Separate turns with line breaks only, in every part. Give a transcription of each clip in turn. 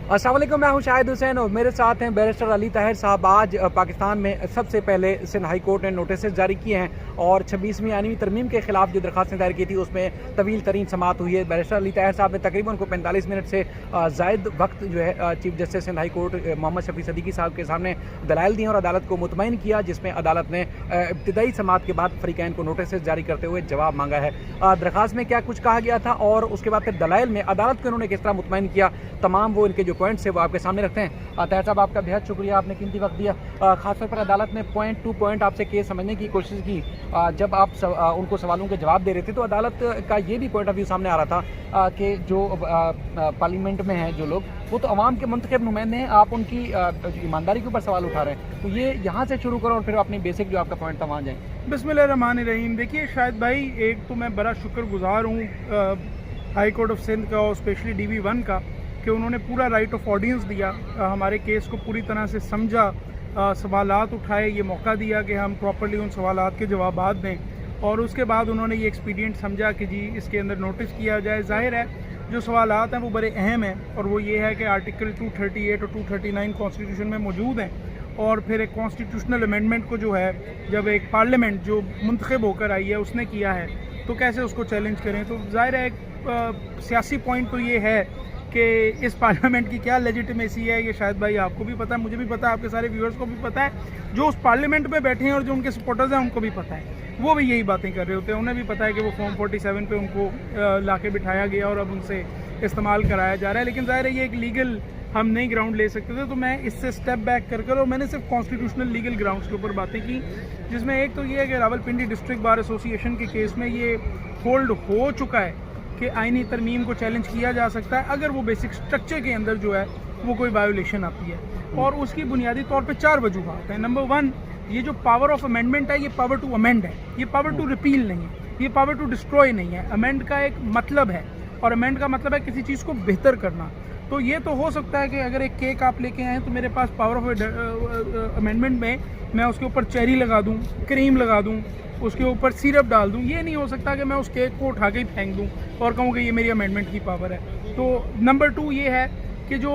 अस्सलाम वालेकुम, मैं हूं शाहिद हुसैन और मेरे साथ हैं बैरिस्टर अली ताहिर साहब। आज पाकिस्तान में सबसे पहले सिंध हाई कोर्ट ने नोटिस जारी किए हैं और 26वीं आईनी तरमीम के खिलाफ जो दरख्वास्त दायर की थी उसमें तवील तरीन समाअत हुई है। बैरिस्टर अली ताहिर साहब ने तकरीबन को 45 मिनट से ज़ायद वक्त जो है chief justice Sindh high court Mohammad Shafi Siddiqui साहब के सामने दलाइल दिए और अदालत को मुतमईन किया, जिसमें अदालत ने इब्तदाई समाअत के बाद फ़रीक़ैन को नोटिस जारी करते हुए जवाब मांगा है। दरख्वास्त में क्या कुछ कहा गया था और उसके बाद फिर दलाइल में अदालत को उन्होंने किस तरह मुतमईन किया, तमाम वो इनके जो पॉइंट्स है वो आपके सामने रखते हैं। ताहिर साहब, आपका बेहद शुक्रिया, आपने कीमती वक्त दिया। खासतौर पर अदालत ने पॉइंट टू पॉइंट आपसे केस समझने की कोशिश की। जब आप उनको सवालों के जवाब दे रहे थे तो अदालत का ये भी पॉइंट ऑफ व्यू सामने आ रहा था कि जो पार्लियामेंट में हैं जो लोग, वो तो अवाम के मुंतखब नुमाइंदे हैं, आप उनकी ईमानदारी के ऊपर सवाल उठा रहे हैं। तो ये यहाँ से शुरू करो और फिर अपनी बेसिक जो आपका पॉइंट था वहाँ जाएँ।
बिस्मिल्लाहिर्रहमानिर्रहीम। देखिए शाहिद भाई, एक तो मैं बड़ा शुक्रगुजार हूँ हाई कोर्ट ऑफ सिंध का और स्पेशली DV1 का कि उन्होंने पूरा राइट ऑफ ऑडियंस दिया, हमारे केस को पूरी तरह से समझा, सवालात उठाए, ये मौका दिया कि हम प्रॉपर्ली उन सवालात के जवाबात दें और उसके बाद उन्होंने ये एक्सपीडियंट समझा कि जी इसके अंदर नोटिस किया जाए। ज़ाहिर है जो सवालात हैं वो बड़े अहम हैं और वो ये है कि आर्टिकल 238 और 239 कॉन्स्टिट्यूशन में मौजूद हैं और फिर एक कॉन्स्टिट्यूशनल अमेंडमेंट को जो है जब एक पार्लियामेंट जो मुंतखब होकर आई है उसने किया है तो कैसे उसको चैलेंज करें। तो ज़ाहिर है एक सियासी पॉइंट तो ये है कि इस पार्लियामेंट की क्या लेजिटिमेसी है, ये शायद भाई आपको भी पता है, मुझे भी पता है, आपके सारे व्यूअर्स को भी पता है, जो उस पार्लियामेंट में बैठे हैं और जो उनके सपोर्टर्स हैं उनको भी पता है, वो भी यही बातें कर रहे होते हैं। उन्हें भी पता है कि वो फॉर्म 47 पे उनको लाके बिठाया गया और अब उनसे इस्तेमाल कराया जा रहा है। लेकिन ज़ाहिर है ये एक लीगल हम नहीं ग्राउंड ले सकते थे, तो मैं इससे स्टेप बैक कर और मैंने सिर्फ कॉन्स्टिट्यूशनल लीगल ग्राउंड्स के ऊपर बातें की, जिसमें एक तो ये है कि रावलपिंडी डिस्ट्रिक्ट बार एसोसिएशन के केस में ये होल्ड हो चुका है कि आईनी तरमीम को चैलेंज किया जा सकता है अगर वो बेसिक स्ट्रक्चर के अंदर जो है वो कोई वायोलेशन आती है, और उसकी बुनियादी तौर पे 4 वजूहात हैं। नंबर 1, ये जो पावर ऑफ अमेंडमेंट है ये पावर टू अमेंड है, ये पावर टू रिपील नहीं है, ये पावर टू डिस्ट्रॉय नहीं है। अमेंड का एक मतलब है और अमेंड का मतलब है किसी चीज़ को बेहतर करना। तो ये तो हो सकता है कि अगर एक केक आप लेके आएँ तो मेरे पास पावर ऑफ अमेंडमेंट में मैं उसके ऊपर चेरी लगा दूँ, क्रीम लगा दूँ, उसके ऊपर सिरप डाल दूँ। ये नहीं हो सकता कि मैं उस केक को उठा के ही फेंक दूँ और कहूँ कि ये मेरी अमेंडमेंट की पावर है। तो नंबर 2 ये है कि जो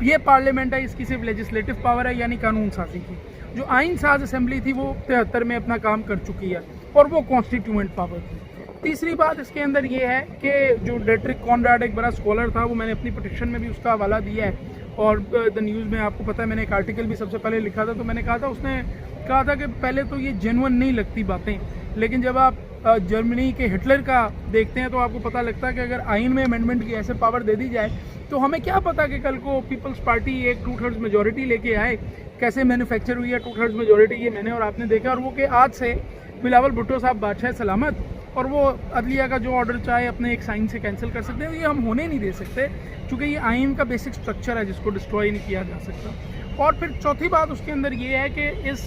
ये पार्लियामेंट है इसकी सिर्फ लेजिस्लेटिव पावर है, यानी कानून साजी की। जो आइन साज असेंबली थी वो 73 में अपना काम कर चुकी है और वो कॉन्स्टिट्यूएंट पावर थी। तीसरी बात इसके अंदर ये है कि जो डेट्रिक कॉनराड एक बड़ा स्कॉलर था, वो मैंने अपनी पिटिशन में भी उसका हवाला दिया है और द न्यूज़ में आपको पता है मैंने एक आर्टिकल भी सबसे पहले लिखा था। तो मैंने कहा था, उसने कहा था कि पहले तो ये जेन्युइन नहीं लगती बातें, लेकिन जब आप जर्मनी के हिटलर का देखते हैं तो आपको पता लगता है कि अगर आइन में अमेंडमेंट की ऐसे पावर दे दी जाए तो हमें क्या पता कि कल को पीपल्स पार्टी एक 2/3 मेजोरिटी लेके आए। कैसे मैन्युफैक्चर हुई है 2/3 मेजोरिटी, ये मैंने और आपने देखा, और वो कि आज से बिलावल भुट्टो साहब बादशाह सलामत और वो अदलिया का जो ऑर्डर चाहे अपने एक साइन से कैंसिल कर सकते हैं। ये हम होने नहीं दे सकते क्योंकि ये आइन का बेसिक स्ट्रक्चर है जिसको डिस्ट्रॉय नहीं किया जा सकता। और फिर चौथी बात उसके अंदर ये है कि इस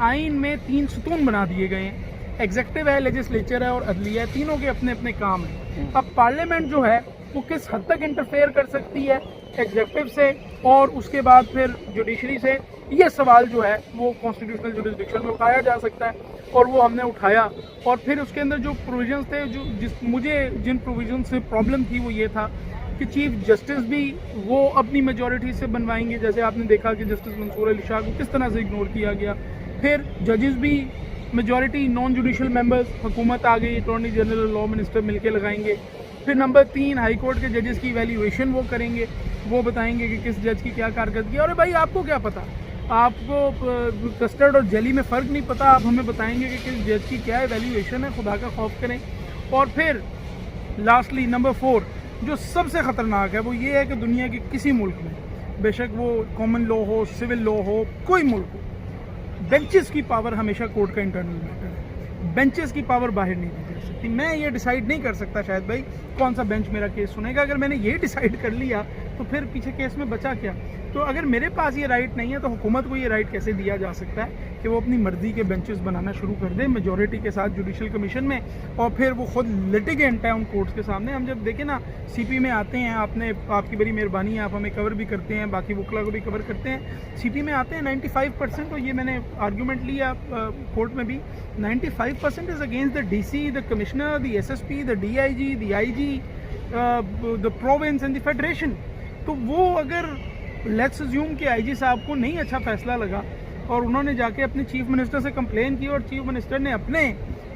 आइन में 3 सुतून बना दिए गए हैं, एग्जेक्टिव है, लेजिस्लेचर है और अदलिया है, तीनों के अपने अपने काम हैं। अब पार्लियामेंट जो है वो किस हद तक इंटरफेयर कर सकती है एग्जेक्टिव से और उसके बाद फिर जुडिशरी से, ये सवाल जो है वो कॉन्स्टिट्यूशनल जुरिसडिक्शन में उठाया जा सकता है और वो हमने उठाया। और फिर उसके अंदर जो प्रोविजंस थे, जो मुझे जिन प्रोविजन से प्रॉब्लम थी वो ये था कि चीफ जस्टिस भी वो अपनी मेजॉरिटी से बनवाएंगे, जैसे आपने देखा कि जस्टिस मंसूर अली शाह को किस तरह से इग्नोर किया गया। फिर जजेस भी मेजॉरिटी नॉन जुडिशल मेंबर्स, हुकूमत आ गई, अटॉर्नी जनरल, लॉ मिनिस्टर मिलके लगाएंगे। फिर नंबर 3, हाई कोर्ट के जजेस की वैल्यूएशन वो करेंगे, वो बताएंगे कि किस जज की क्या कारकर्दगी है। और भाई आपको क्या पता, आपको कस्टर्ड और जेली में फ़र्क नहीं पता, आप हमें बताएंगे कि किस जज की क्या वैल्यूएशन है, खुदा का खौफ करें। और फिर लास्टली नंबर 4 जो सबसे ख़तरनाक है वो ये है कि दुनिया के किसी मुल्क में, बेशक वो कॉमन लॉ हो, सिविल लॉ हो, कोई मुल्क हो, बेंचेस की पावर हमेशा कोर्ट का इंटरनल मैटर है, बेंचेस की पावर बाहर नहीं दी जा सकती। मैं ये डिसाइड नहीं कर सकता शायद भाई कौन सा बेंच मेरा केस सुनेगा। अगर मैंने ये डिसाइड कर लिया तो फिर पीछे केस में बचा क्या। तो अगर मेरे पास ये राइट नहीं है तो हुकूमत को ये राइट कैसे दिया जा सकता है कि वो अपनी मर्जी के बेंचेस बनाना शुरू कर दे मेजॉरिटी के साथ जुडिशल कमीशन में, और फिर वो खुद लिटिगेंट है उन कोर्ट्स के सामने। हम जब देखें ना CP में आते हैं, आपकी बड़ी मेहरबानी है, आप हमें कवर भी करते हैं, बाकी वकला को भी कवर करते हैं। CP में आते हैं 95%, और ये मैंने आर्ग्यूमेंट लिया कोर्ट में भी, 95% is against the DC, the commissioner, the SSP, the DIG, the IG, the province and the federation. तो वो अगर लेट्स अज्यूम कि आईजी साहब को नहीं अच्छा फैसला लगा और उन्होंने जाके अपने चीफ मिनिस्टर से कंप्लेन की और चीफ मिनिस्टर ने अपने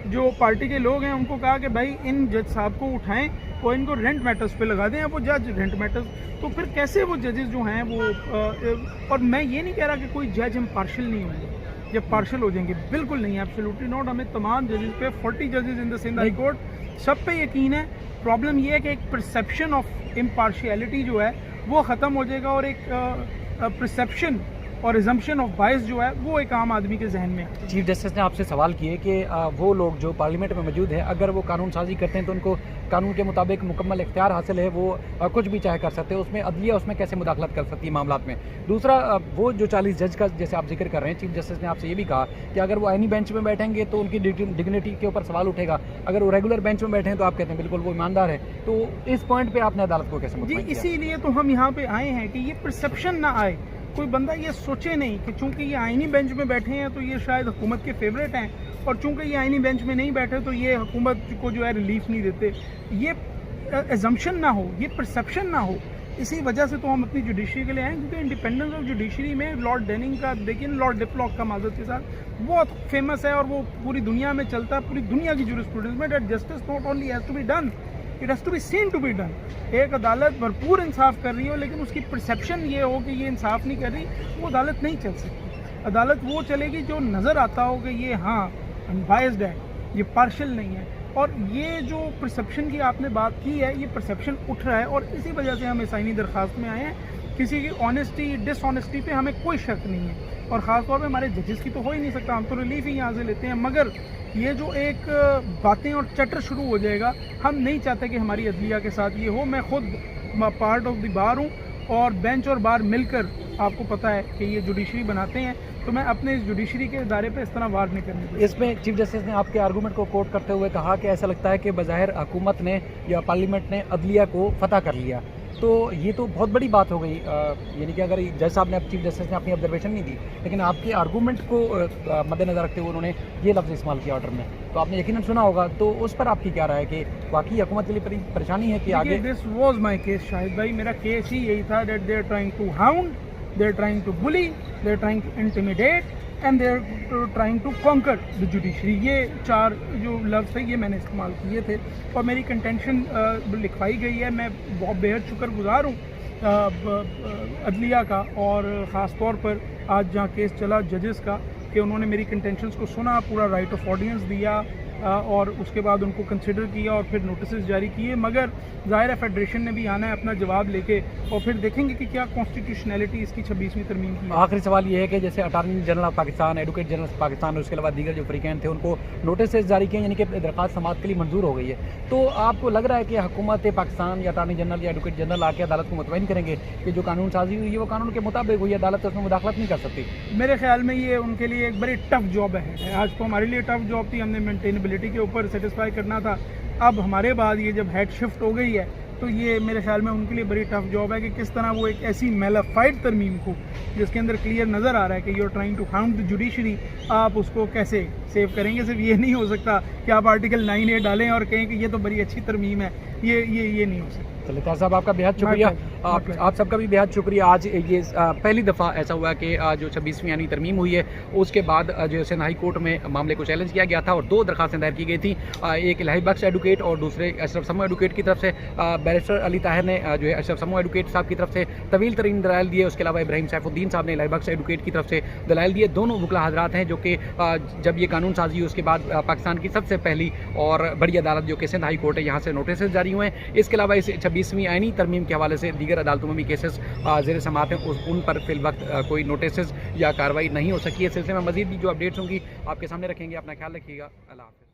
जो पार्टी के लोग हैं उनको कहा कि भाई इन जज साहब को उठाएं और इनको रेंट मैटर्स पे लगा दें, अब वो जज रेंट मैटर्स, तो फिर कैसे वो जजेस जो हैं वो और मैं ये नहीं कह रहा कि कोई जज इम्पार्शियल नहीं होंगे, जब पार्शियल हो जाएंगे, बिल्कुल नहीं, एब्सोल्युटली नॉट। हमें तमाम जजेस पे 40 जजेस in the Sindh high court सब पे यकीन है। प्रॉब्लम ये है कि एक परसेप्शन ऑफ इम्पार्शियलिटी जो है वो ख़त्म हो जाएगा और एक परसेप्शन और रिजम्पशन ऑफ बायस जो है वो एक आम आदमी के जहन में है।
चीफ जस्टिस ने आपसे सवाल किए कि वो लोग जो पार्लियामेंट में मौजूद है अगर वो कानून साजी करते हैं तो उनको कानून के मुताबिक मुकम्मल इख्तियार हासिल है, वो कुछ भी चाहे कर सकते हैं, उसमें अदलिया उसमें कैसे मुदाखलत कर सकती है मामलात में। दूसरा, वो जो 40 जज का जैसे आप जिक्र कर रहे हैं, चीफ जस्टिस ने आपसे ये भी कहा कि अगर वो आईनी बेंच में बैठेंगे तो उनकी डिग्निटी के ऊपर सवाल उठेगा, अगर वो रेगुलर बेंच में बैठे हैं तो आप कहते हैं बिल्कुल वो ईमानदार है। तो इस पॉइंट पर आपने अदालत को कैसे मुतमईन किया?
इसीलिए तो हम यहाँ पे आए हैं कि ये परसेप्शन ना आए, कोई बंदा ये सोचे नहीं कि चूंकि ये आईनी बेंच में बैठे हैं तो ये शायद हुकूमत के फेवरेट हैं और चूंकि ये आईनी बेंच में नहीं बैठे तो ये हुकूमत को जो है रिलीफ नहीं देते। ये एजम्पशन ना हो, ये परसेप्शन ना हो। इसी वजह से तो हम अपनी जुडिशरी के लिए आए, क्योंकि इंडिपेंडेंस ऑफ जुडिशरी में लॉर्ड डेनिंग का देखिए, लॉर्ड डिप्लॉक का माजरत के साथ बहुत फेमस है और वो पूरी दुनिया में चलता है, पूरी दुनिया की जूरिस्प्रूडेंस में, that justice not only has to be done, it has to be seen to be done. एक अदालत भरपूर इंसाफ कर रही हो लेकिन उसकी परसेप्शन ये हो कि ये इंसाफ नहीं कर रही, वो अदालत नहीं चल सकती। अदालत वो चलेगी जो नज़र आता हो कि ये हाँ अनबायस्ड है, ये पार्शियल नहीं है। और ये जो परसेप्शन की आपने बात की है, ये परसेप्शन उठ रहा है और इसी वजह से हम इसानी दरख्वास्त में आए हैं। किसी की ऑनेस्टी डिसऑनेस्टी पे हमें कोई शक नहीं है और ख़ास तौर पे हमारे जजेस की तो हो ही नहीं सकता, हम तो रिलीफ ही यहाँ से लेते हैं। मगर ये जो एक बातें और चटर शुरू हो जाएगा, हम नहीं चाहते कि हमारी अदलिया के साथ ये हो। मैं खुद पार्ट ऑफ द बार हूँ और बेंच और बार मिलकर आपको पता है कि ये जुडिशरी बनाते हैं, तो मैं अपने इस जुडिशरी के इदारे पे इस तरह वार नहीं करने दूँगा।
इसमें चीफ जस्टिस ने आपके आर्गूमेंट को कोट करते हुए कहा कि ऐसा लगता है कि बज़ाहिर हुकूमत ने या पार्लियामेंट ने अदलिया को फतह कर लिया, तो ये तो बहुत बड़ी बात हो गई। यानी कि अगर जज साहब ने, चीफ जस्टिस ने अपनी ऑब्जर्वेशन नहीं दी लेकिन आपके आर्गूमेंट को मद्देनजर रखते हुए उन्होंने ये लफ्ज़ इस्तेमाल किया ऑर्डर में, तो आपने यकीनन सुना होगा, तो उस पर आपकी क्या राय है कि वाकई हुकूमत के लिए परेशानी है कि आगे?
This was my case Shahid भाई, मेरा केस ही यही था, that they are trying to hound, they are trying to bully, they are trying to intimidate and they are trying to conquer the judiciary. ये 4 जो लफ्ज़ थे ये मैंने इस्तेमाल किए थे और मेरी कंटेंशन लिखवाई गई है। मैं बहुत बेहद शुक्रगुजार हूँ अदलिया का और ख़ास तौर पर आज जहाँ केस चला जजेस का, कि उन्होंने मेरी कंटेंशंस को सुना, पूरा राइट ऑफ ऑडियंस दिया और उसके बाद उनको कंसिडर किया और फिर नोटिस जारी किए। मगर ज़ाहिर है फेडरेशन ने भी आना है अपना जवाब लेके और फिर देखेंगे कि क्या कॉन्स्टिट्यूशनैलिटी इसकी 26वीं तरमीम की है।
आखिरी सवाल ये है कि जैसे attorney general of Pakistan, advocate general of Pakistan और उसके अलावा दीगर जो फरीकैन थे उनको नोटिस जारी किए, यानी कि दरख्वास्त समाअत के लिए मंजूर हो गई है, तो आपको लग रहा है कि हुकूमत पाकिस्तान या अटार्नी जनरल या एडवोकेट जनरल आके अदालत को मुतमईन करेंगे कि जो कानून साजी हुई है वो कानून के मुताबिक हुई, अदालत उसमें मुदाखलत नहीं कर सकती?
मेरे ख्याल में ये उनके लिए एक बड़ी टफ जॉब है। आज तो हमारे लिए टफ जॉब थी, हमने मेंटेनेबिलिटी के ऊपर सेटिस्फाई करना था। अब हमारे बाद ये जब हेड शिफ्ट हो गई है तो ये मेरे ख्याल में उनके लिए बड़ी टफ जॉब है कि किस तरह वो एक ऐसी मेलाफाइड तरमीम को जिसके अंदर क्लियर नज़र आ रहा है कि you are trying to hound the judiciary, आप उसको कैसे सेव करेंगे। सिर्फ ये नहीं हो सकता कि आप आर्टिकल 9A डालें और कहें कि ये तो बड़ी अच्छी तरमीम है, ये नहीं हो सकता।
चलिए तार साहब, आपका बेहद शुक्रिया, आप सबका भी बेहद शुक्रिया। आज ये पहली दफ़ा ऐसा हुआ कि जो 26वीं यानी तरमीम हुई है उसके बाद जो सिंध हाई कोर्ट में मामले को चैलेंज किया गया था और 2 दरखास्तें दायर की गई थी, एक इलाही बख्श एडवोकेट और दूसरे अशरफ समू एडवोकेट की तरफ से। बैरिस्टर अली ताहिर ने जो है अशरफ समू एडवोकेट साहब की तरफ से तवील तरीन दलाइल दिए, उसके अलावा इब्राहिम सैफुद्दीन साहब ने इलाही बख्श एडवोकेट की तरफ से दलाइल दिए। दोनों वकला हजरात हैं जो कि जब ये कानून साजी हुई उसके बाद पाकिस्तान की सबसे पहली और बड़ी अदालत जो कि सिंध हाई कोर्ट है, यहाँ से नोटिस जारी हुए हैं। इसके अलावा इस 26वीं आईनी तरमीम के हवाले से दीगर अदालतों में भी केसेस ज़ेर समाअत हैं, उन पर फिल वक्त कोई नोटिस या कार्रवाई नहीं हो सकी है। इस सिलसिले में मज़ीद भी जो अपडेट्स होंगी आपके सामने रखेंगे। अपना ख्याल रखिएगा। अल्लाह हाफ़िज़।